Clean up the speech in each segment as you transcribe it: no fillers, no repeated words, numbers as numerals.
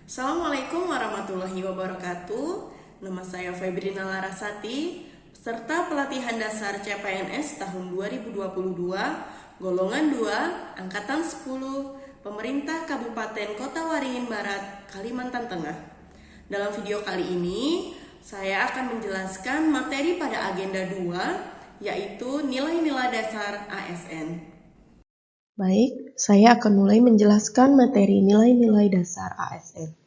Assalamualaikum warahmatullahi wabarakatuh. Nama saya Febrina Larasati, peserta pelatihan dasar CPNS tahun 2022, golongan 2, angkatan 10, pemerintah Kabupaten Kota Waringin Barat, Kalimantan Tengah. Dalam video kali ini, saya akan menjelaskan materi pada agenda 2, yaitu nilai-nilai dasar ASN. Baik, saya akan mulai menjelaskan materi nilai-nilai dasar ASN.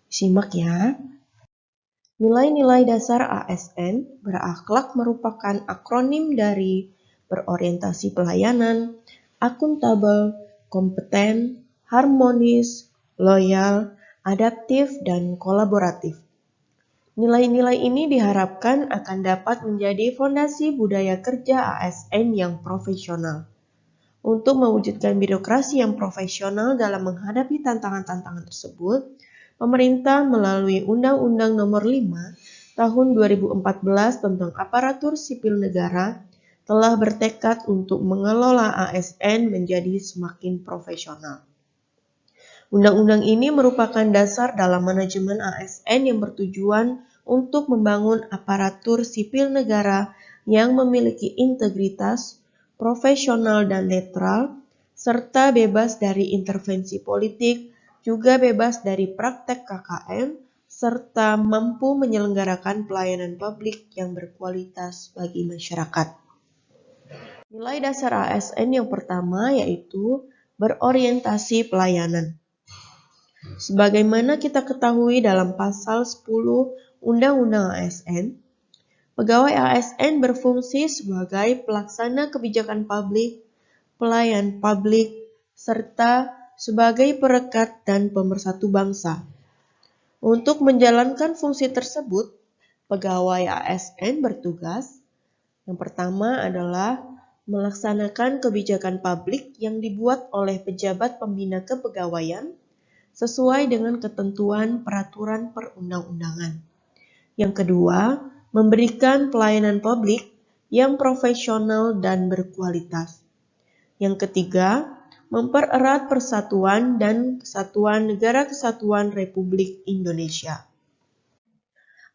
Simak ya. Nilai-nilai dasar ASN berakhlak merupakan akronim dari berorientasi pelayanan, akuntabel, kompeten, harmonis, loyal, adaptif, dan kolaboratif. Nilai-nilai ini diharapkan akan dapat menjadi fondasi budaya kerja ASN yang profesional. Untuk mewujudkan birokrasi yang profesional dalam menghadapi tantangan-tantangan tersebut, pemerintah melalui Undang-Undang Nomor 5 Tahun 2014 tentang Aparatur Sipil Negara telah bertekad untuk mengelola ASN menjadi semakin profesional. Undang-undang ini merupakan dasar dalam manajemen ASN yang bertujuan untuk membangun aparatur sipil negara yang memiliki integritas, profesional dan netral, serta bebas dari intervensi politik, juga bebas dari praktek KKN, serta mampu menyelenggarakan pelayanan publik yang berkualitas bagi masyarakat. Nilai dasar ASN yang pertama yaitu berorientasi pelayanan. Sebagaimana kita ketahui dalam pasal 10 Undang-Undang ASN, pegawai ASN berfungsi sebagai pelaksana kebijakan publik, pelayan publik, serta sebagai perekat dan pemersatu bangsa. Untuk menjalankan fungsi tersebut, pegawai ASN bertugas yang pertama adalah melaksanakan kebijakan publik yang dibuat oleh pejabat pembina kepegawaian sesuai dengan ketentuan peraturan perundang-undangan. Yang kedua, memberikan pelayanan publik yang profesional dan berkualitas. Yang ketiga, mempererat persatuan dan kesatuan Negara Kesatuan Republik Indonesia.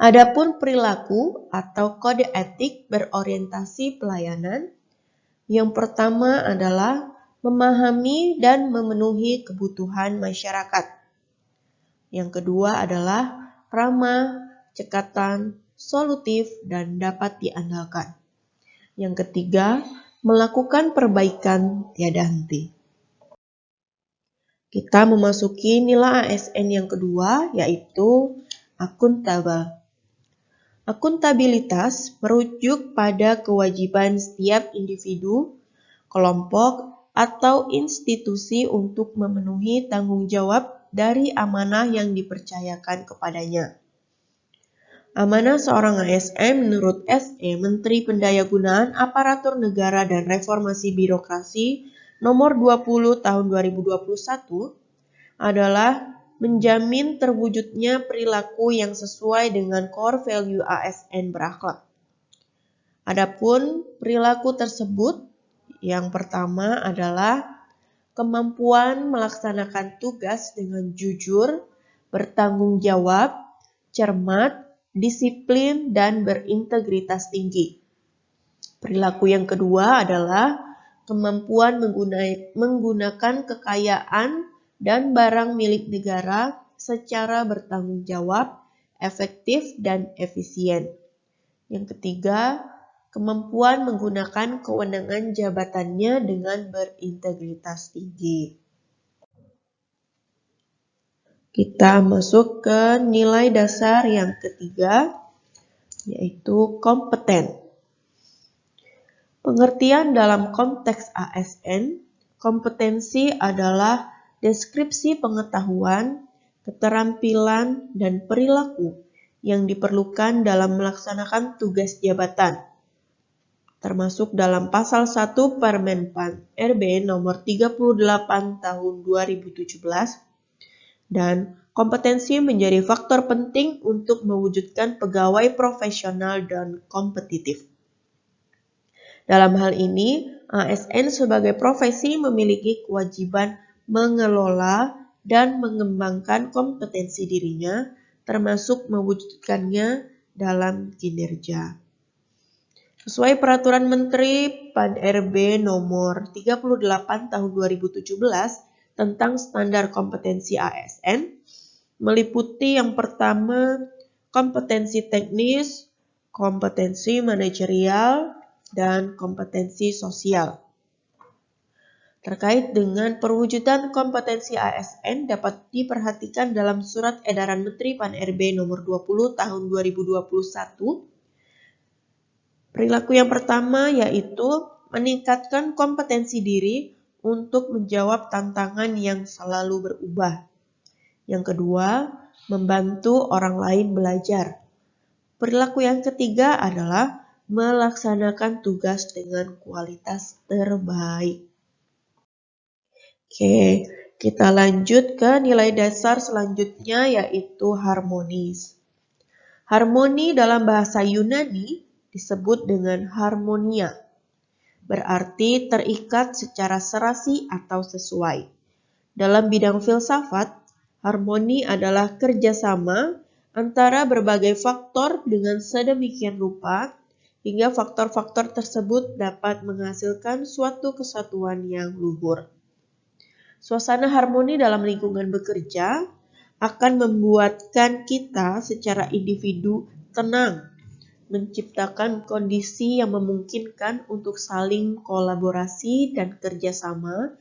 Adapun perilaku atau kode etik berorientasi pelayanan, yang pertama adalah memahami dan memenuhi kebutuhan masyarakat. Yang kedua adalah ramah, cekatan, solutif, dan dapat diandalkan. Yang ketiga, melakukan perbaikan tiada henti. Kita memasuki nilai ASN yang kedua, yaitu akuntabel. Akuntabilitas merujuk pada kewajiban setiap individu, kelompok, atau institusi untuk memenuhi tanggung jawab dari amanah yang dipercayakan kepadanya. Amanah seorang ASN menurut SE Menteri Pendayagunaan Aparatur Negara dan Reformasi Birokrasi Nomor 20 Tahun 2021 adalah menjamin terwujudnya perilaku yang sesuai dengan core value ASN berakhlak. Adapun perilaku tersebut, yang pertama adalah kemampuan melaksanakan tugas dengan jujur, bertanggung jawab, cermat, disiplin, dan berintegritas tinggi. Perilaku yang kedua adalah kemampuan menggunakan kekayaan dan barang milik negara secara bertanggung jawab, efektif, dan efisien. Yang ketiga, kemampuan menggunakan kewenangan jabatannya dengan berintegritas tinggi. Kita masuk ke nilai dasar yang ketiga, yaitu kompeten. Pengertian dalam konteks ASN, kompetensi adalah deskripsi pengetahuan, keterampilan, dan perilaku yang diperlukan dalam melaksanakan tugas jabatan, termasuk dalam pasal 1 Permenpan RB nomor 38 tahun 2017, dan kompetensi menjadi faktor penting untuk mewujudkan pegawai profesional dan kompetitif. Dalam hal ini, ASN sebagai profesi memiliki kewajiban mengelola dan mengembangkan kompetensi dirinya, termasuk mewujudkannya dalam kinerja. Sesuai Peraturan Menteri PAN-RB nomor 38 tahun 2017 tentang standar kompetensi ASN, meliputi yang pertama kompetensi teknis, kompetensi manajerial, dan kompetensi sosial. Terkait dengan perwujudan kompetensi ASN dapat diperhatikan dalam Surat Edaran Menteri PAN-RB nomor 20 tahun 2021. Perilaku yang pertama yaitu meningkatkan kompetensi diri untuk menjawab tantangan yang selalu berubah. Yang kedua, membantu orang lain belajar. Perilaku yang ketiga adalah melaksanakan tugas dengan kualitas terbaik. Oke, kita lanjut ke nilai dasar selanjutnya yaitu harmonis. Harmoni dalam bahasa Yunani disebut dengan harmonia, berarti terikat secara serasi atau sesuai. Dalam bidang filsafat, harmoni adalah kerjasama antara berbagai faktor dengan sedemikian rupa hingga faktor-faktor tersebut dapat menghasilkan suatu kesatuan yang luhur. Suasana harmoni dalam lingkungan bekerja akan membuatkan kita secara individu tenang, menciptakan kondisi yang memungkinkan untuk saling kolaborasi dan kerjasama,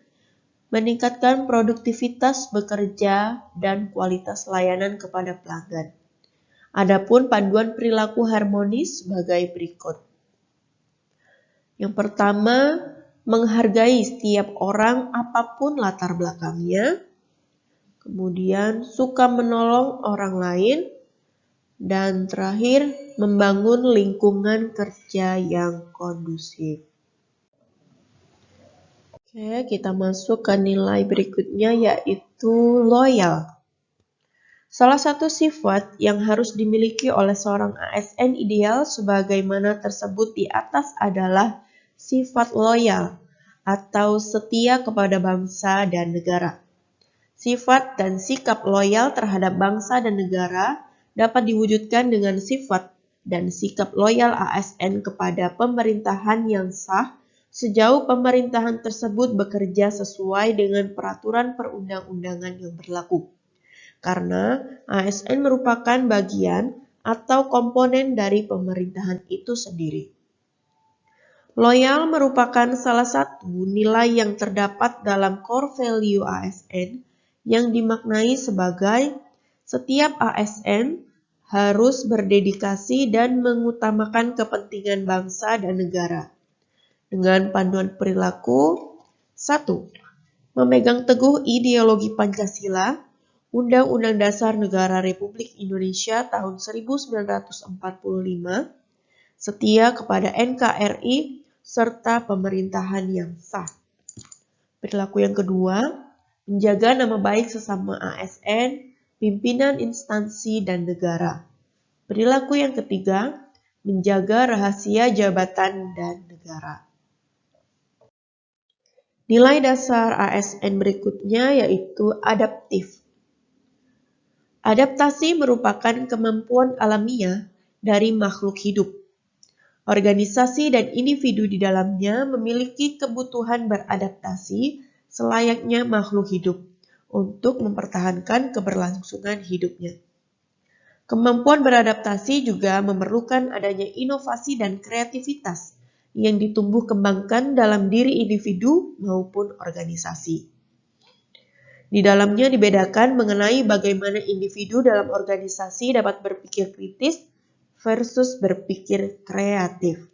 meningkatkan produktivitas bekerja dan kualitas layanan kepada pelanggan. Adapun panduan perilaku harmonis sebagai berikut. Yang pertama, menghargai setiap orang apapun latar belakangnya, kemudian suka menolong orang lain, dan terakhir membangun lingkungan kerja yang kondusif. Oke, kita masuk ke nilai berikutnya yaitu loyal. Salah satu sifat yang harus dimiliki oleh seorang ASN ideal sebagaimana tersebut di atas adalah sifat loyal atau setia kepada bangsa dan negara. Sifat dan sikap loyal terhadap bangsa dan negara dapat diwujudkan dengan sifat dan sikap loyal ASN kepada pemerintahan yang sah sejauh pemerintahan tersebut bekerja sesuai dengan peraturan perundang-undangan yang berlaku. Karena ASN merupakan bagian atau komponen dari pemerintahan itu sendiri. Loyal merupakan salah satu nilai yang terdapat dalam core value ASN yang dimaknai sebagai setiap ASN harus berdedikasi dan mengutamakan kepentingan bangsa dan negara. Dengan panduan perilaku, 1. Memegang teguh ideologi Pancasila, Undang-Undang Dasar Negara Republik Indonesia tahun 1945, setia kepada NKRI, serta pemerintahan yang sah. Perilaku yang kedua, menjaga nama baik sesama ASN, pimpinan instansi dan negara. Perilaku yang ketiga, menjaga rahasia jabatan dan negara. Nilai dasar ASN berikutnya yaitu adaptif. Adaptasi merupakan kemampuan alamiah dari makhluk hidup. Organisasi dan individu di dalamnya memiliki kebutuhan beradaptasi selayaknya makhluk hidup untuk mempertahankan keberlangsungan hidupnya. Kemampuan beradaptasi juga memerlukan adanya inovasi dan kreativitas yang ditumbuh kembangkan dalam diri individu maupun organisasi. Di dalamnya dibedakan mengenai bagaimana individu dalam organisasi dapat berpikir kritis versus berpikir kreatif.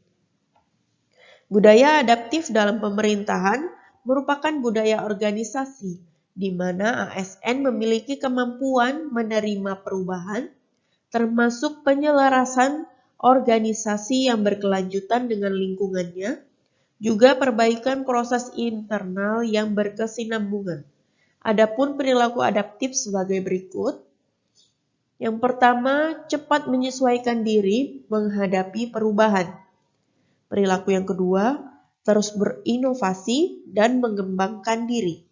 Budaya adaptif dalam pemerintahan merupakan budaya organisasi di mana ASN memiliki kemampuan menerima perubahan, termasuk penyelarasan organisasi yang berkelanjutan dengan lingkungannya, juga perbaikan proses internal yang berkesinambungan. Adapun perilaku adaptif sebagai berikut. Yang pertama, cepat menyesuaikan diri menghadapi perubahan. Perilaku yang kedua, terus berinovasi dan mengembangkan diri.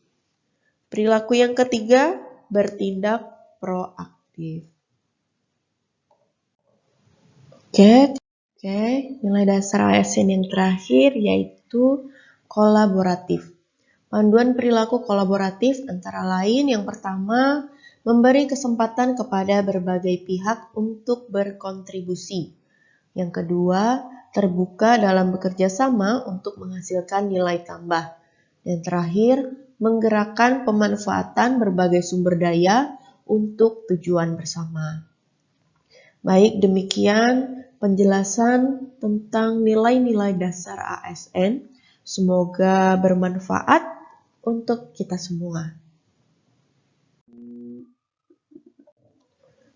Perilaku yang ketiga, bertindak proaktif. Oke, nilai dasar ASN yang terakhir yaitu kolaboratif. Panduan perilaku kolaboratif antara lain yang pertama, memberi kesempatan kepada berbagai pihak untuk berkontribusi. Yang kedua, terbuka dalam bekerja sama untuk menghasilkan nilai tambah. Dan terakhir, menggerakkan pemanfaatan berbagai sumber daya untuk tujuan bersama. Baik, demikian penjelasan tentang nilai-nilai dasar ASN. Semoga bermanfaat untuk kita semua.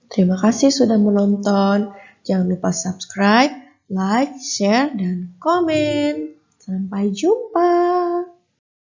Terima kasih sudah menonton. Jangan lupa subscribe, like, share, dan komen. Sampai jumpa.